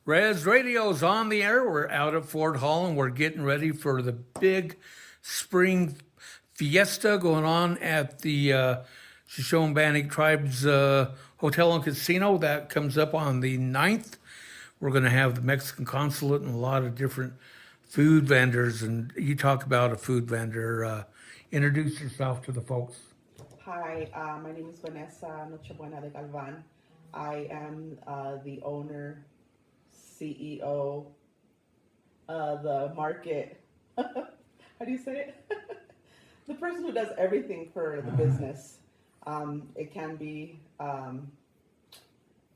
Res Radio's on the air. We're out at Fort Hall and we're getting ready for the big spring fiesta going on at the Shoshone-Bannock Tribes Hotel and Casino. That comes up on the 9th. We're going to have the Mexican consulate and a lot of different food vendors. And you talk about a food vendor. Introduce yourself to the folks. Hi, my name is Vanessa Nochebuena de Galvan. I am the owner, CEO, the market. How do you say it? The person who does everything for the business. It can be,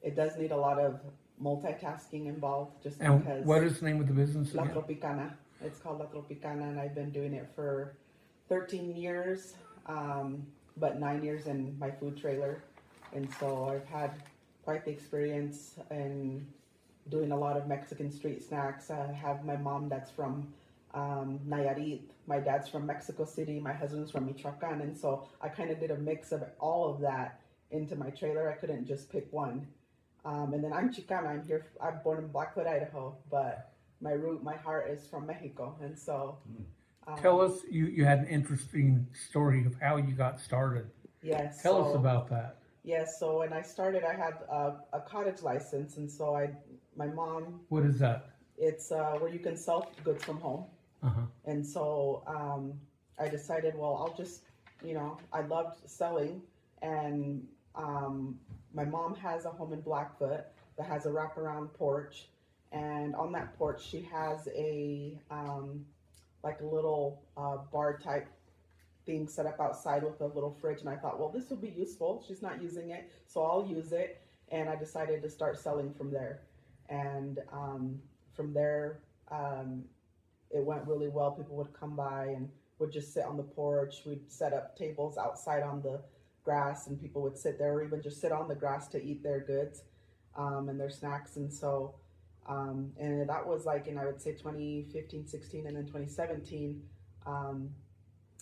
it does need a lot of multitasking involved just And because. what is the name of the business La again? Tropicana. It's called La Tropicana, and I've been doing it for 13 years, but 9 years in my food trailer. And so I've had quite the experience in doing a lot of Mexican street snacks. I have my mom that's from Nayarit. My dad's from Mexico City. My husband's from Michoacan. And so I kind of did a mix of all of that into my trailer. I couldn't just pick one. And then I'm Chicana. I'm born in Blackfoot, Idaho, but my heart is from Mexico. And so. Tell us, you had an interesting story of how you got started. Yes. Tell us about that. Yes. So when I started, I had a cottage license. And so my mom. What is that? It's where you can sell goods from home. Uh-huh. And so I decided, well, I'll just, I loved selling. And my mom has a home in Blackfoot that has a wraparound porch. And on that porch, she has a like a little bar type thing set up outside with a little fridge. And I thought, well, this will be useful. She's not using it, so I'll use it. And I decided to start selling from there. And from there, it went really well. People would come by and would just sit on the porch. We'd set up tables outside on the grass, and people would sit there or even just sit on the grass to eat their goods and their snacks. And so, and that was like in, I would say, 2015, 16, and then 2017.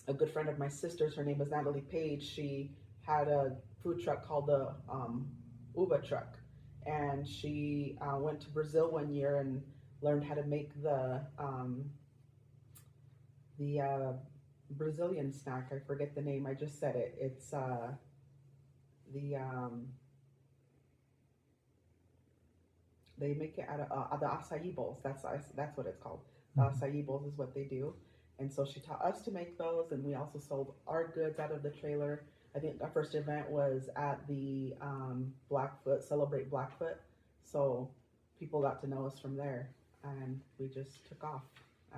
A good friend of my sister's, her name was Natalie Page. She had a food truck called the Uva truck. And she went to Brazil one year and learned how to make the Brazilian snack. I forget the name. I just said it. It's they make it out of the acai bowls. That's what it's called. The acai bowls is what they do. And so she taught us to make those, and we also sold our goods out of the trailer. I think our first event was at the Blackfoot, Celebrate Blackfoot. So people got to know us from there, and we just took off.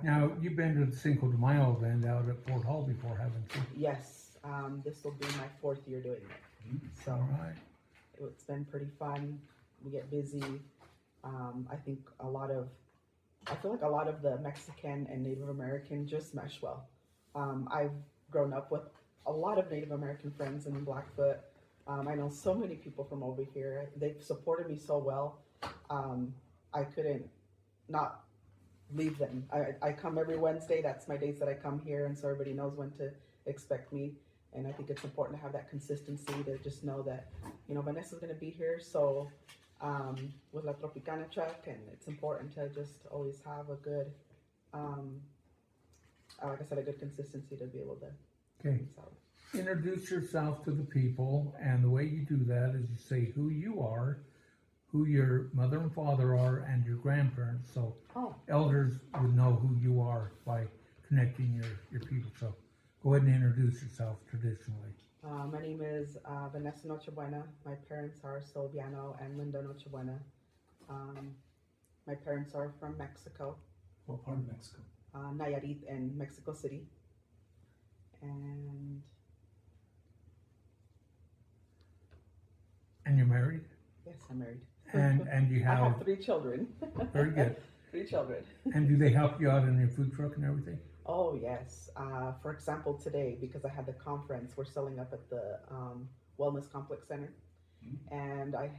Now, you've been to the Cinco de Mayo event out at Fort Hall before, haven't you? Yes, this will be my 4th year doing it. So All right. It's been pretty fun. We get busy. I feel like a lot of the Mexican and Native American just mesh well. I've grown up with a lot of Native American friends in Blackfoot. I know so many people from over here. They've supported me so well. I couldn't not leave them. I come every Wednesday. That's my days that I come here, and so everybody knows when to expect me. And I think it's important to have that consistency to just know that, Vanessa's going to be here. So with La Tropicana truck, and it's important to just always have a good, like I said, a good consistency to be able to. Okay. Introduce yourself to the people, and the way you do that is you say who you are, who your mother and father are, and your grandparents. So elders would know who you are by connecting your people. So go ahead and introduce yourself traditionally. My name is Vanessa Nochebuena. My parents are Silviano and Linda Nochebuena. My parents are from Mexico. What part of Mexico? Nayarit and Mexico City. And you're married? Yes, I'm married. And you have... I have 3 children. Very good. 3 children. And do they help you out in your food truck and everything? Oh, yes. For example, today, because I had the conference, we're selling up at the Wellness Complex Center. And I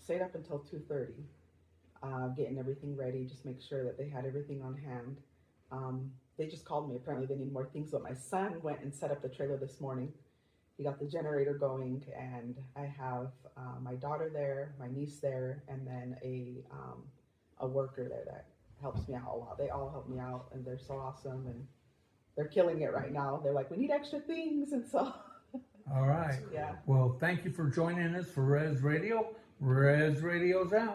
stayed up until 2:30, getting everything ready, just make sure that they had everything on hand. They just called me. Apparently they need more things, but my son went and set up the trailer this morning. He got the generator going, and I have my daughter there, my niece there, and then a worker there that helps me out a lot. They all help me out, and they're so awesome, and they're killing it right now. They're like, we need extra things, and so All right. yeah. Well, thank you for joining us for Res Radio. Res Radio's out.